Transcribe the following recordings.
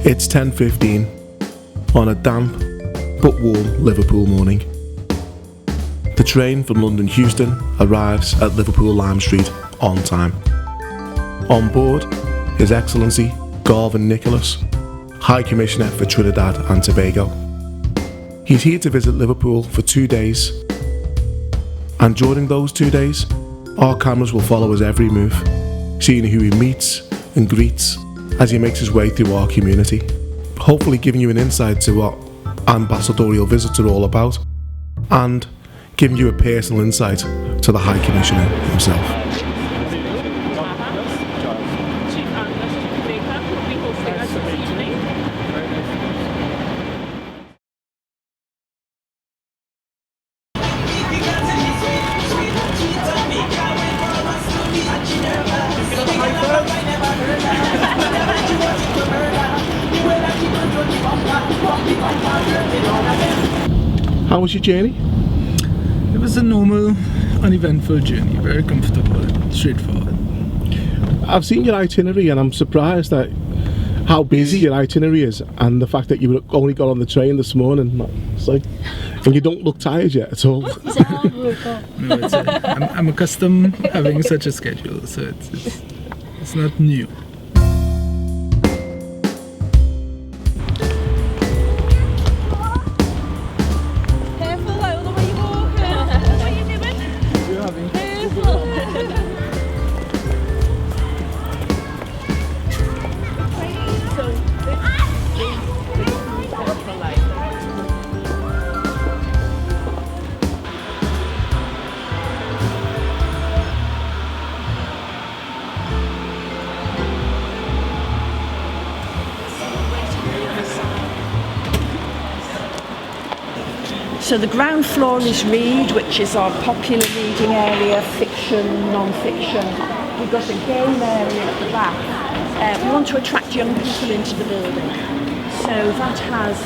It's 10:15 on a damp but warm Liverpool morning. The train from London Euston arrives at Liverpool Lime Street on time. On board, His Excellency Garvin Nicholas, High Commissioner for Trinidad and Tobago. He's here to visit Liverpool for 2 days, and during those 2 days, our cameras will follow his every move, seeing who he meets and greets as he makes his way through our community, hopefully giving you an insight to what ambassadorial visits are all about, and giving you a personal insight to the High Commissioner himself. How was your journey? It was a normal, uneventful journey, very comfortable, straightforward. I've seen your itinerary and I'm surprised at how busy your itinerary is, and the fact that you only got on the train this morning. It's like, and you don't look tired yet at all. It's a hard workout. No, I'm accustomed having such a schedule, so it's not new. So the ground floor is Read, which is our popular reading area, fiction, non-fiction. We've got a game area at the back. We want to attract young people into the building. So that has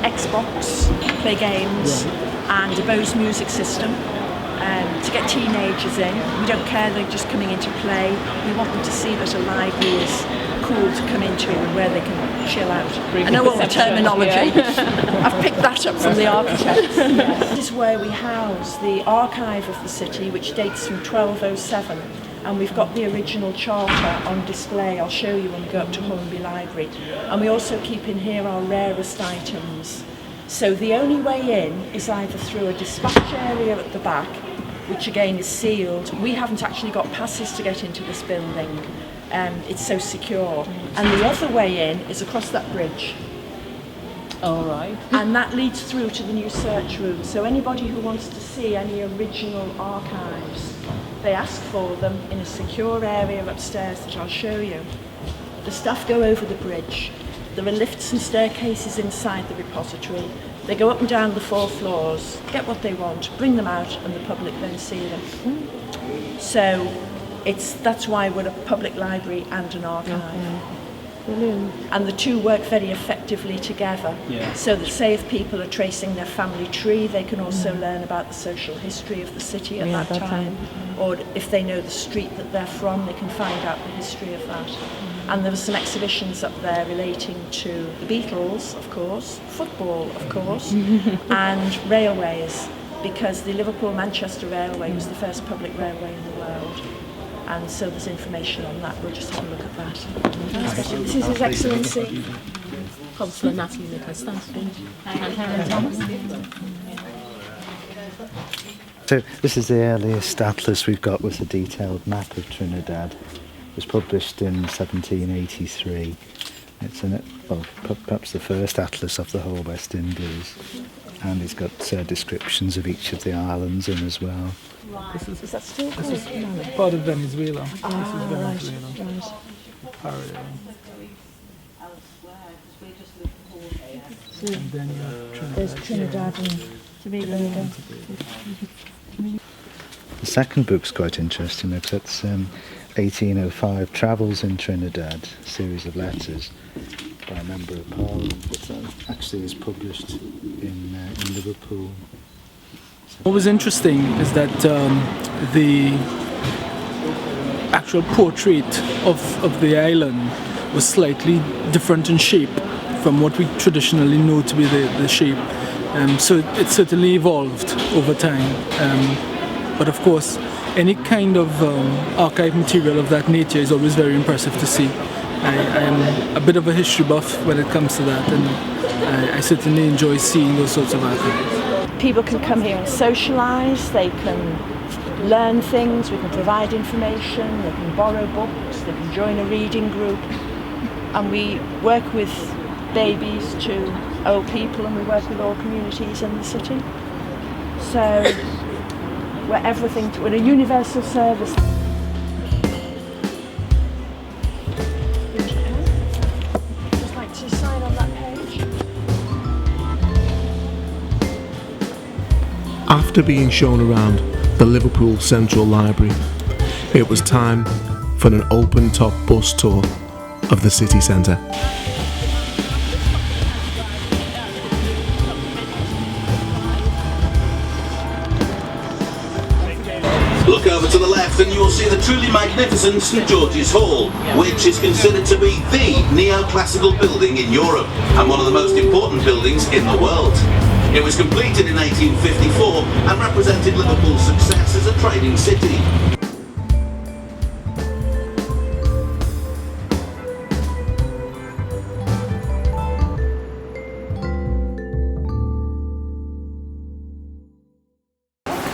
Xbox, play games, and a Bose music system to get teenagers in. We don't care, they're just coming in to play. We want them to see that a library is cool to come into and where they can chill out. I know all the terminology. I've picked that up from the architects. This is where we house the archive of the city, which dates from 1207, and we've got the original charter on display. I'll show you when we go up to Hornby Library. And we also keep in here our rarest items. So the only way in is either through a dispatch area at the back, which again is sealed. We haven't actually got passes to get into this building. It's so secure. And the other way in is across that bridge. All right. And that leads through to the new search room. So anybody who wants to see any original archives, they ask for them in a secure area upstairs that I'll show you. The staff go over the bridge. There are lifts and staircases inside the repository. They go up and down the 4 floors, get what they want, bring them out, and the public then see them. So that's why we're a public library and an archive. Brilliant. And the two work very effectively together. Yeah. So that say if people are tracing their family tree, they can also learn about the social history of the city at that time. Or if they know the street that they're from, they can find out the history of that. And there were some exhibitions up there relating to the Beatles, of course, football, of course, and railways, because the Liverpool-Manchester Railway was the first public railway in the world. And so there's information on that. We'll just have a look at that. This is His Excellency Consular Natalie Nicholas Stansfield and Helen Thomas. So this is the earliest atlas we've got with a detailed map of Trinidad. It was published in 1783. It's perhaps the first atlas of the whole West Indies, and it's got descriptions of each of the islands in as well. Is that still called? This is part of Venezuela. This is Venezuela. Right. Parallel. And then Trinidad. There's Trinidad and Tobago. The second book's quite interesting. It's 1805 Travels in Trinidad, a series of letters by a member of Parliament, which actually is published in Liverpool. What was interesting is that the actual portrait of the island was slightly different in shape from what we traditionally know to be the shape. So it certainly evolved over time. But of course, any kind of archive material of that nature is always very impressive to see. I am a bit of a history buff when it comes to that, and I certainly enjoy seeing those sorts of archives. People can come here and socialise, they can learn things, we can provide information, they can borrow books, they can join a reading group, and we work with babies to old people, and we work with all communities in the city. So we're a universal service. Just like to sign on that page. After being shown around the Liverpool Central Library, it was time for an open-top bus tour of the city centre. Look over to the left and you will see the truly magnificent St George's Hall, which is considered to be the neoclassical building in Europe and one of the most important buildings in the world. It was completed in 1854 and represented Liverpool's success as a trading city.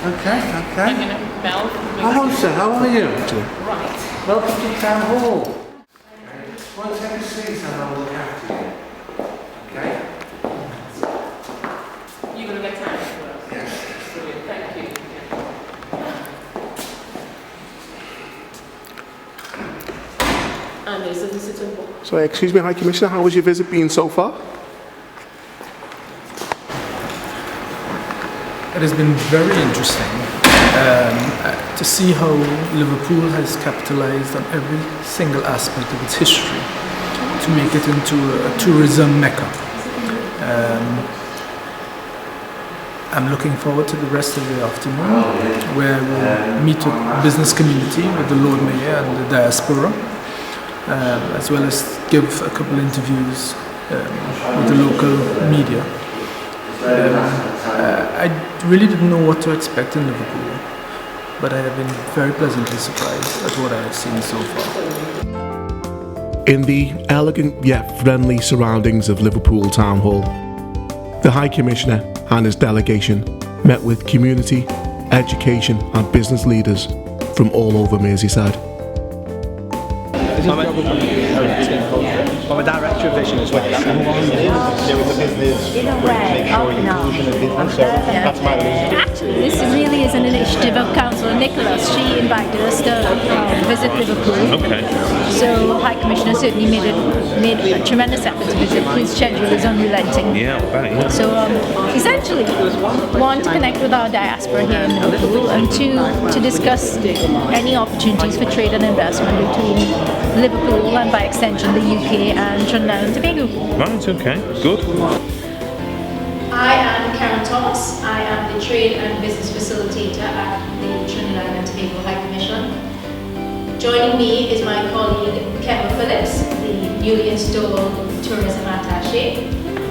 Okay. Hello, sir. How are you? Right. Welcome to Town Hall. Well, take a seat and I'll look after you. Okay? You're going to get time for us? Yes. Brilliant. Thank you. And this is the sitting book. So, excuse me, High Commissioner, how has your visit been so far? It has been very interesting to see how Liverpool has capitalised on every single aspect of its history to make it into a tourism mecca. I'm looking forward to the rest of the afternoon, where we'll meet with the business community, with the Lord Mayor and the diaspora, as well as give a couple interviews with the local media. I really didn't know what to expect in Liverpool, but I have been very pleasantly surprised at what I have seen so far. In the elegant yet friendly surroundings of Liverpool Town Hall, the High Commissioner and his delegation met with community, education and business leaders from all over Merseyside. I'm a director of vision as well. Do with the business, In a way, inclusion of business. So that's my reason. Actually, this really is an initiative of Councillor Nicholas. She invited us to visit Liverpool. Okay. So High Commissioner certainly made a tremendous effort to visit. His schedule is unrelenting. Yeah, I bet, yeah. So essentially, one, to connect with our diaspora here in Liverpool, and two, to discuss any opportunities for trade and investment between Liverpool and by extension the UK and Trinidad and Tobago. Right, okay, good. I am Karen Thomas. I am the Trade and Business Facilitator at the Trinidad and Tobago High Commission. Joining me is my colleague Kevin Phillips, the newly installed Tourism Attaché,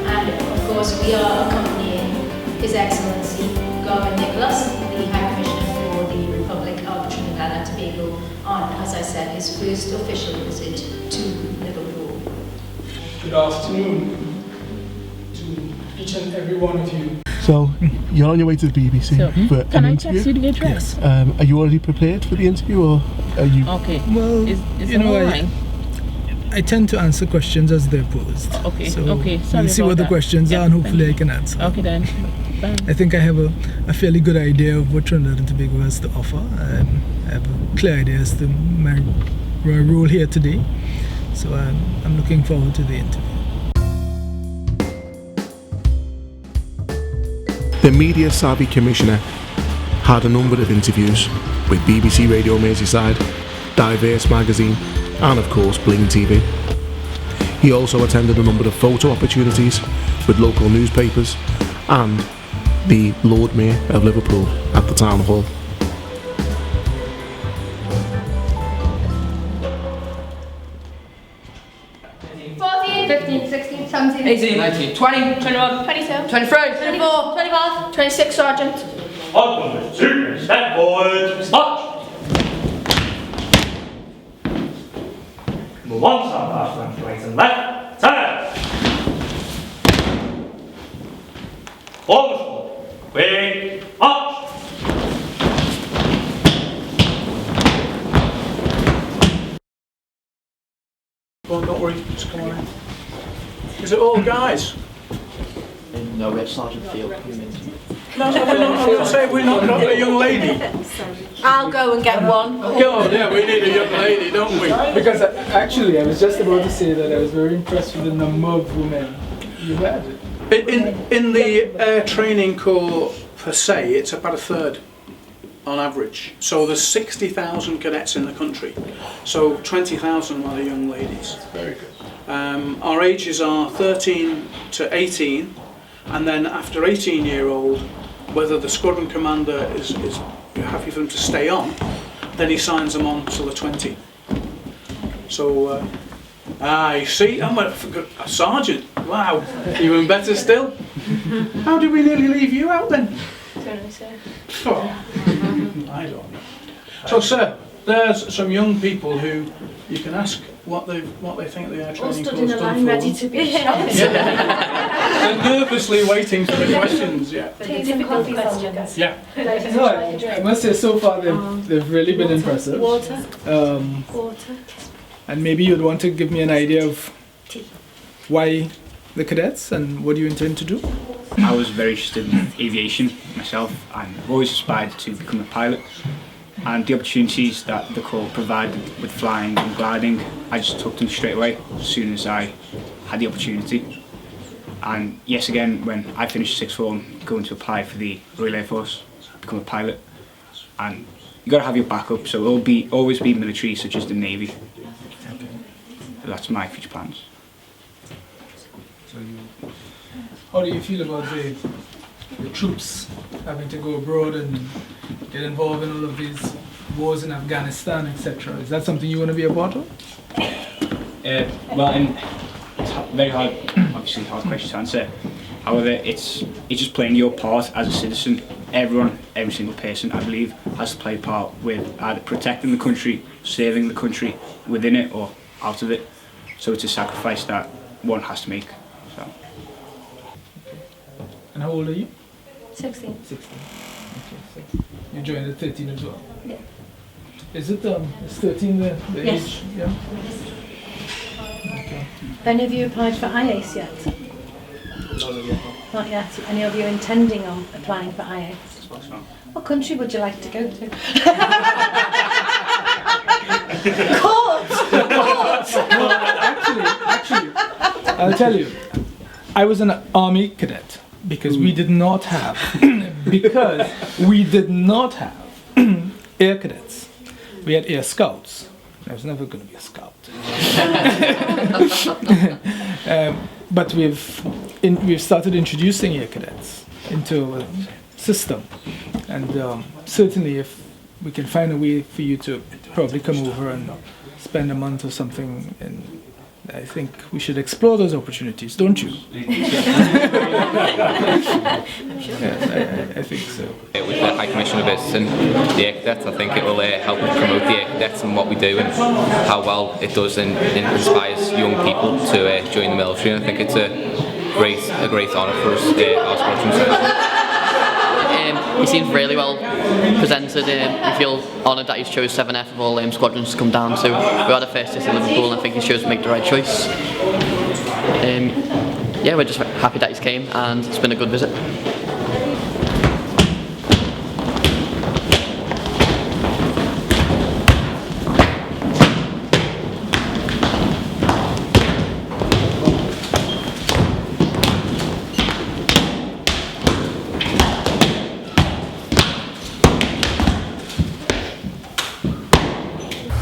and of course we are accompanying His Excellency Garvin Nicholas, the High Commissioner for the Republic of Trinidad and Tobago, on, as I said, his first official visit to Liverpool. Good afternoon to each and every one of you. So, you're on your way to the BBC for an Can I interview? text you the address? Are you already prepared for the interview, or are you... Okay. Well, is you know, online? I tend to answer questions as they're posed. Okay, So okay, sorry we'll see about what the that. questions Yeah, are, and thank hopefully I you. can answer. Okay then. Bye. I think I have a fairly good idea of what Trinidad and Tobago has to offer. I have a clear idea as to my role here today. So I'm looking forward to the interview. The media-savvy commissioner had a number of interviews with BBC Radio Merseyside, Diverse Magazine and of course BlingTV. He also attended a number of photo opportunities with local newspapers and the Lord Mayor of Liverpool at the Town Hall. 18, 19, 20, 21, 22, 23, 24, 25, 26, Sergeant. On number 2, step forward, march. Number 1, stand fast, left, right and left, turn. Forward, quick, march. Well, don't worry, just come on in. Is it all guys? No, we have Sergeant Field coming in. No, I'm going to say we're not got a young lady. I'll go and get one. Oh, yeah, we need a young lady, don't we? Because actually, I was just about to say that I was very impressed with the number of women you had. In the air training corps per se, it's about a third on average. So there's 60,000 cadets in the country. So 20,000 are the young ladies. Very good. Our ages are 13 to 18, and then after 18-year-old, whether the squadron commander is happy for them to stay on, then he signs them on till they're 20. So, you see, I'm a sergeant. Wow, even better still. How did we nearly leave you out then? Oh, I don't know. So, sir, there's some young people who you can ask what they think the air training course done for them. ready to be shot. They're nervously waiting for the questions. Yeah. Difficult questions. Yeah. No, I must say, so far they've really been impressive. Water. Water. And maybe you'd want to give me an idea of why the cadets and what do you intend to do? I was very interested in aviation myself, and I've always aspired to become a pilot. And the opportunities that the Corps provided with flying and gliding, I just took them straight away as soon as I had the opportunity. And yes, again, when I finished sixth form, going to apply for the Royal Air Force, become a pilot. And you got to have your backup, so it'll always be military, such as the Navy. So that's my future plans. How do you feel about the troops having to go abroad and get involved in all of these wars in Afghanistan, etc.? Is that something you want to be a part of? Well, it's very hard, obviously hard question to answer. However, it's just playing your part as a citizen. Every single person, I believe, has to play a part with either protecting the country, serving the country within it or out of it. So it's a sacrifice that one has to make. So. And how old are you? 16. 16. Okay, so you joined at 13 as well? Yeah. Is it is 13 the Yes. age? Yeah. Okay. Have any of you applied for IACE yet? Not yet. Any of you intending on applying for IACE? What country would you like to go to? Court! No, actually, I'll tell you. I was an army cadet because we did not have air cadets. We had air scouts. I was never going to be a scout. But we've started introducing air cadets into a system, and certainly if we can find a way for you to probably come over and spend a month or something, and I think we should explore those opportunities, don't you? Yes, I think so. With the High Commissioner visiting the air cadets, I think it will help promote the air cadets and what we do and how well it does and inspires young people to join the military. And I think it's a great honour for us, our squadron. He seems really well presented. We feel honoured that he's chose 7F of all squadrons to come down to. We had a first visit to Liverpool, and I think he's chose to make the right choice. Yeah, we're just happy that he's came, and it's been a good visit.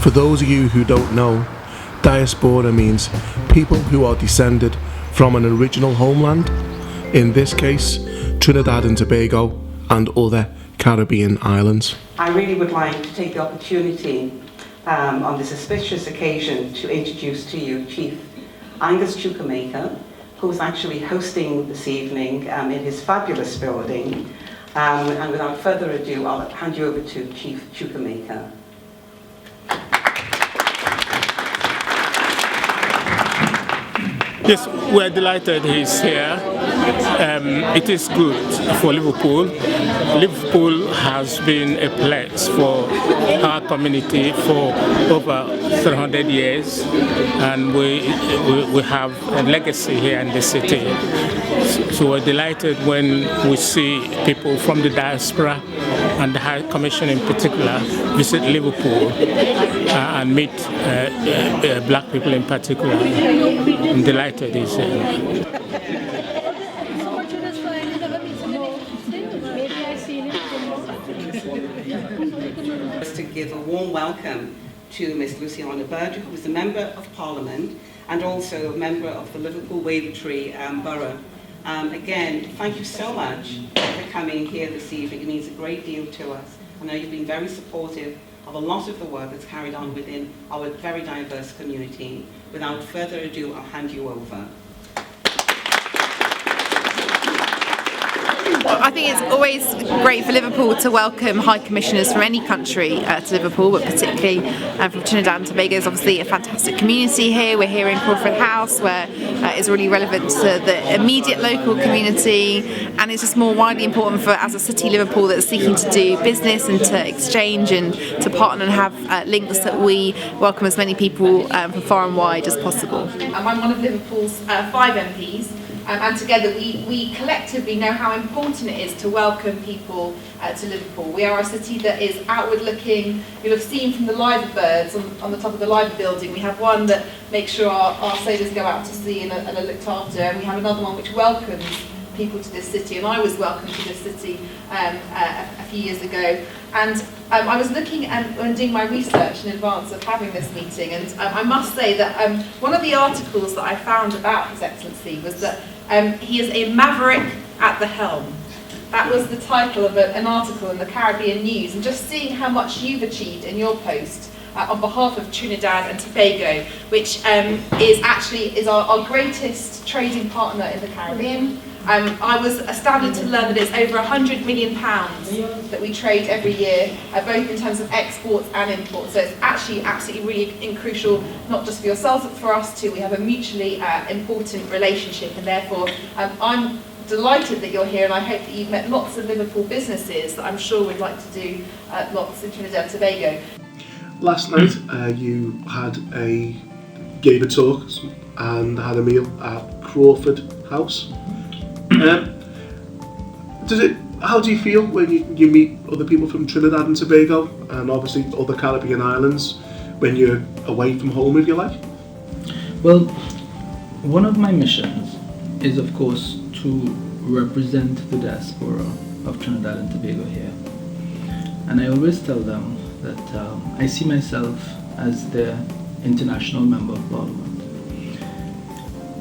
For those of you who don't know, diaspora means people who are descended from an original homeland, in this case Trinidad and Tobago and other Caribbean islands. I really would like to take the opportunity on this auspicious occasion to introduce to you Chief Angus Chukwuemeka, who's actually hosting this evening in his fabulous building. And without further ado, I'll hand you over to Chief Chukwuemeka. Yes, we're delighted he's here. It is good for Liverpool. Liverpool has been a place for our community for over 300 years, and we have a legacy here in the city. So we're delighted when we see people from the diaspora and the High Commission in particular visit Liverpool and meet black people in particular. I'm delighted he's here. To give a warm welcome to Miss Luciana Berger, who is a Member of Parliament and also a member of the Liverpool Wavertree Borough. Again, thank you so much for coming here this evening. It means a great deal to us. I know you've been very supportive of a lot of the work that's carried on within our very diverse community. Without further ado, I'll hand you over. I think it's always great for Liverpool to welcome High Commissioners from any country to Liverpool, but particularly from Trinidad and Tobago. There's obviously a fantastic community here. We're here in Crawford House, where it's really relevant to the immediate local community, and it's just more widely important for, as a city, Liverpool that's seeking to do business and to exchange and to partner and have links, that we welcome as many people from far and wide as possible. I'm one of Liverpool's 5 MPs. And together we collectively know how important it is to welcome people to Liverpool. We are a city that is outward looking. You'll have seen from the liver birds on the top of the liver building, we have one that makes sure our sailors go out to sea and are looked after, and we have another one which welcomes people to this city, and I was welcomed to this city a few years ago. And I was looking and doing my research in advance of having this meeting, and I must say that one of the articles that I found about His Excellency was that he is a maverick at the helm. That was the title of an article in the Caribbean News, and just seeing how much you've achieved in your post on behalf of Trinidad and Tobago, which is our greatest trading partner in the Caribbean. I was astounded to learn that it's over £100 million that we trade every year, both in terms of exports and imports. So it's actually absolutely really crucial, not just for yourselves, but for us too. We have a mutually important relationship, and therefore I'm delighted that you're here, and I hope that you've met lots of Liverpool businesses that I'm sure would like to do lots in Trinidad and Tobago. Last night you gave a talk and had a meal at Crawford House. How do you feel when you meet other people from Trinidad and Tobago and obviously other Caribbean islands when you're away from home, if you like? Well, one of my missions is, of course, to represent the diaspora of Trinidad and Tobago here. And I always tell them that I see myself as their international member of Parliament.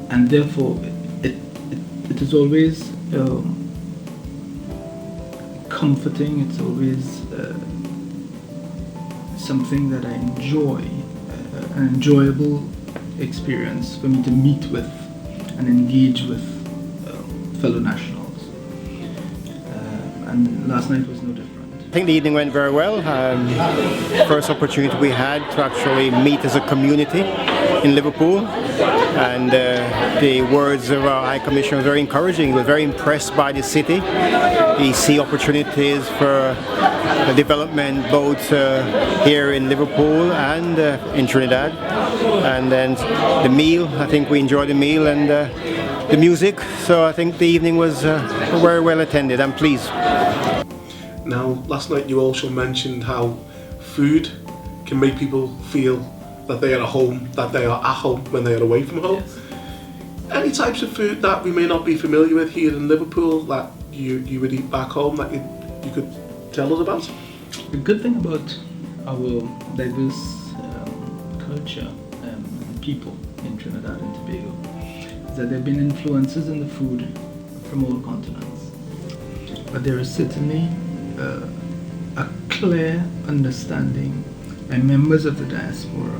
And therefore, it is always comforting, it's always something that I enjoy, an enjoyable experience for me to meet with and engage with fellow nationals. And last night was no different. I think the evening went very well. First opportunity we had to actually meet as a community in Liverpool, and the words of our High Commissioner were very encouraging. He was very impressed by the city. He sees opportunities for development both here in Liverpool and in Trinidad. And then the meal, I think we enjoyed the meal and the music, so I think the evening was very well attended. I'm pleased. Now, last night you also mentioned how food can make people feel that they are at home, when they are away from home. Yes. Any types of food that we may not be familiar with here in Liverpool that you would eat back home that you could tell us about? The good thing about our diverse culture and people in Trinidad and Tobago is that there have been influences in the food from all continents. But there is certainly a clear understanding by members of the diaspora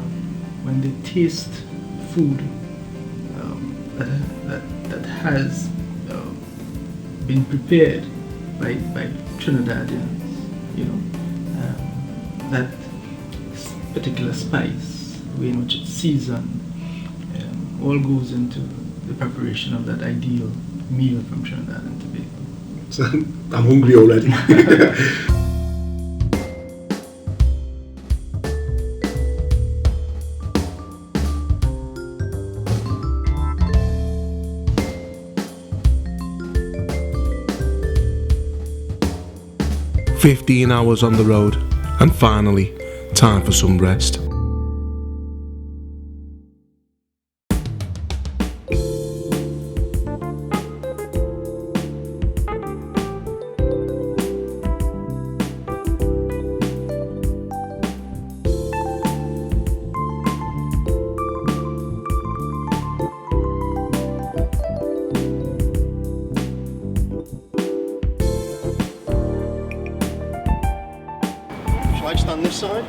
when they taste food that that has been prepared by Trinidadians, that particular spice, the way in which it's seasoned, all goes into the preparation of that ideal meal from Trinidad and Tobago. So I'm hungry already. 15 hours on the road, and finally, time for some rest. Shall I just on this side?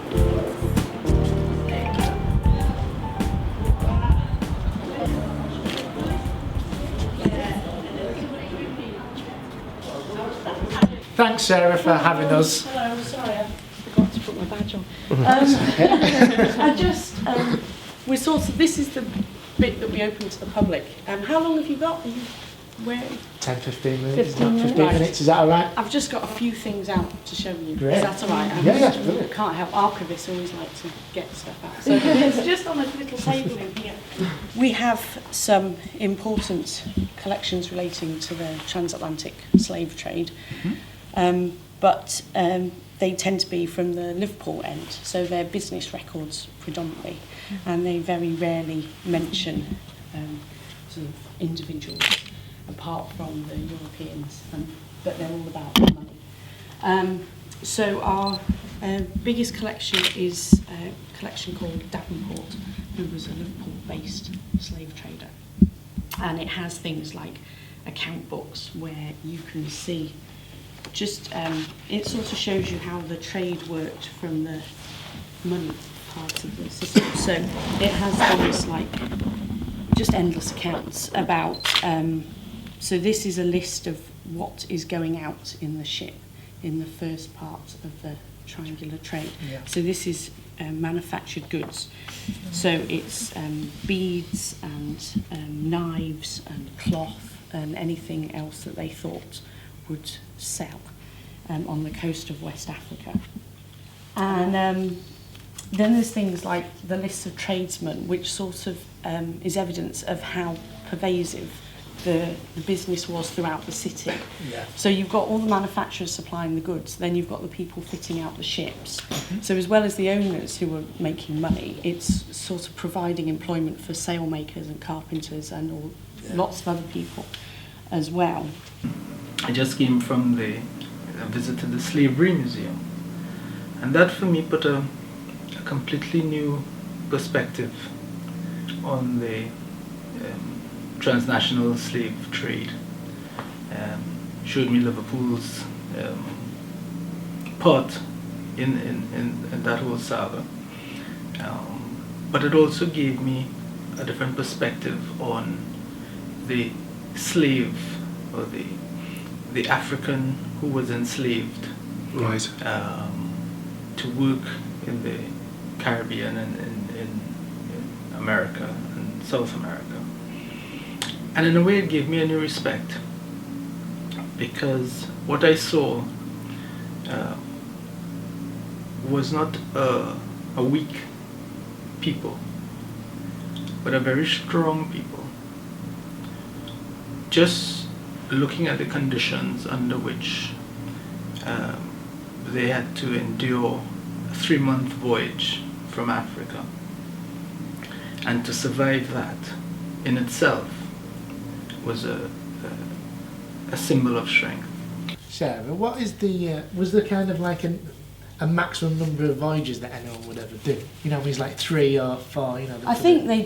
Thanks, Sarah, for having us. Hello, sorry, I forgot to put my badge on. We're sort of, this is the bit that we open to the public. How long have you got? Where? 10, 15 minutes. 15 minutes. 15 minutes, is that all right? I've just got a few things out to show you. Great. Is that all right? Yeah, brilliant. Can't help, archivists always like to get stuff out. So it's just on a little table in here. We have some important collections relating to the transatlantic slave trade. But they tend to be from the Liverpool end, so they're business records predominantly, and they very rarely mention sort of individuals apart from the Europeans, but they're all about money. So our biggest collection is a collection called Davenport, who was a Liverpool-based slave trader, and it has things like account books where you can see just it sort of shows you how the trade worked from the money part of the system. So it has things like just endless accounts about so this is a list of what is going out in the ship in the first part of the triangular trade. So this is manufactured goods, so it's beads and knives and cloth and anything else that they thought would sell on the coast of West Africa. And then there's things like the list of tradesmen, which sort of is evidence of how pervasive the business was throughout the city. So you've got all the manufacturers supplying the goods, then you've got the people fitting out the ships. So as well as the owners who were making money, it's sort of providing employment for sailmakers and carpenters and lots of other people as well. I just came from a visit to the Slavery Museum, and that for me put a completely new perspective on the transnational slave trade. Showed me Liverpool's part in that whole saga, but it also gave me a different perspective on the slave or the African who was enslaved, right, to work in the Caribbean and in America and South America. And in a way it gave me a new respect, because what I saw was not a weak people, but a very strong people. Just looking at the conditions under which they had to endure a 3-month voyage from Africa, and to survive that in itself was a symbol of strength. Sarah, what is was there kind of like a maximum number of voyages that anyone would ever do? You know, it's like 3 or 4. You know. I think they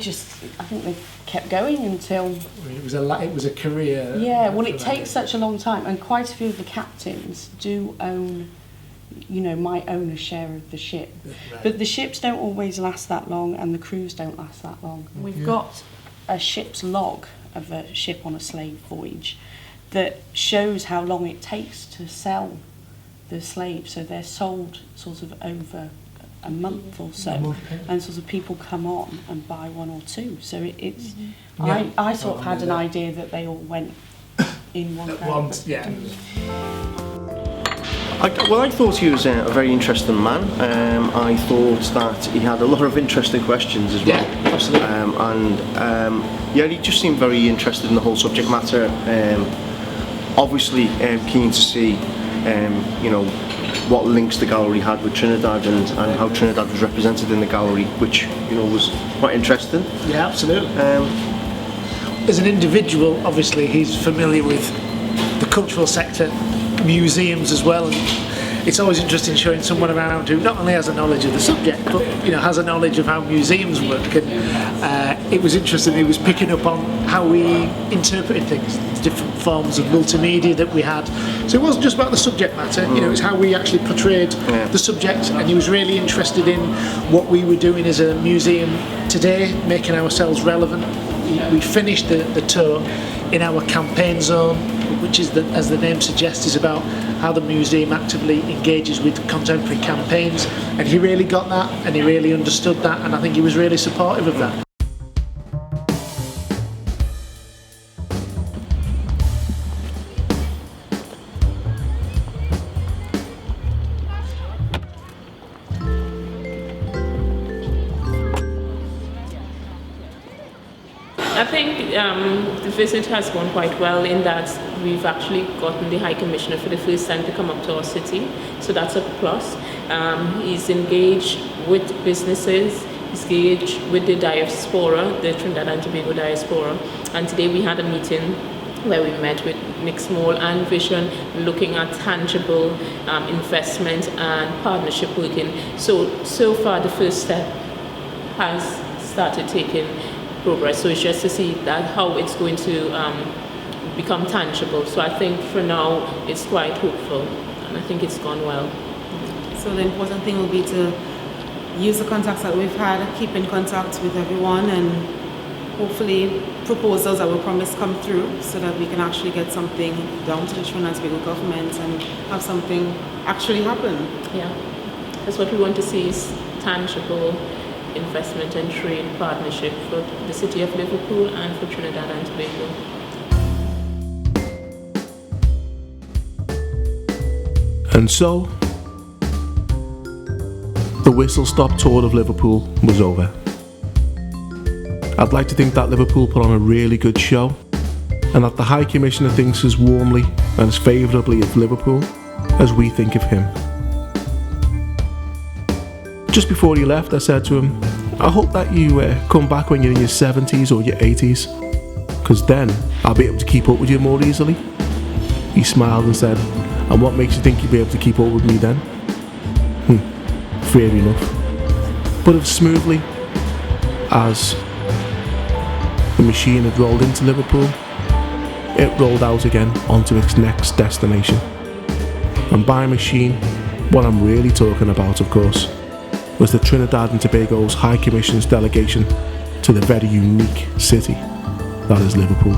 kept going until it was a career. Yeah, well, it takes such a long time, and quite a few of the captains do own, might own a share of the ship, but the ships don't always last that long, and the crews don't last that long. We've got a ship's log of a ship on a slave voyage that shows how long it takes to sell the slaves. So they're sold sort of over a month or so, and sort of people come on and buy one or two. So it's I sort of had an idea that they all went in one go. I thought he was a very interesting man. I thought that he had a lot of interesting questions as well. Yeah, absolutely. He just seemed very interested in the whole subject matter. Obviously, keen to see, what links the gallery had with Trinidad and how Trinidad was represented in the gallery, which was quite interesting. Yeah, absolutely. As an individual, obviously, he's familiar with the cultural sector, museums as well, and it's always interesting showing someone around who not only has a knowledge of the subject, but has a knowledge of how museums work. And it was interesting. He was picking up on how we interpreted things, the different forms of multimedia that we had. So it wasn't just about the subject matter. It's how we actually portrayed the subject, and he was really interested in what we were doing as a museum today, making ourselves relevant. We finished the tour in our campaign zone, which is, as the name suggests, is about how the museum actively engages with contemporary campaigns, and he really got that, and he really understood that, and I think he was really supportive of that. I think the visit has gone quite well in that we've actually gotten the High Commissioner for the first time to come up to our city, so that's a plus. He's engaged with businesses, he's engaged with the diaspora, the Trinidad and Tobago diaspora, and today we had a meeting where we met with Nick Small and Vision, looking at tangible investment and partnership working. So far the first step has started taking progress, so it's just to see that how it's going to become tangible. So I think for now it's quite hopeful, and I think it's gone well. So the important thing will be to use the contacts that we've had, keep in contact with everyone, and hopefully proposals that were promised come through, so that we can actually get something down to the Trinidad and Tobago government and have something actually happen. Yeah, that's what we want to see, is tangible investment and trade partnership for the city of Liverpool and for Trinidad and Tobago. And so, the whistle-stop tour of Liverpool was over. I'd like to think that Liverpool put on a really good show, and that the High Commissioner thinks as warmly and as favourably of Liverpool as we think of him. Just before he left, I said to him, I hope that you come back when you're in your 70s or your 80s, because then I'll be able to keep up with you more easily. He smiled and said, and what makes you think you'll be able to keep up with me then? Fair enough. But as smoothly as the machine had rolled into Liverpool, it rolled out again onto its next destination. And by machine, what I'm really talking about, of course, was the Trinidad and Tobago's High Commission's delegation to the very unique city that is Liverpool.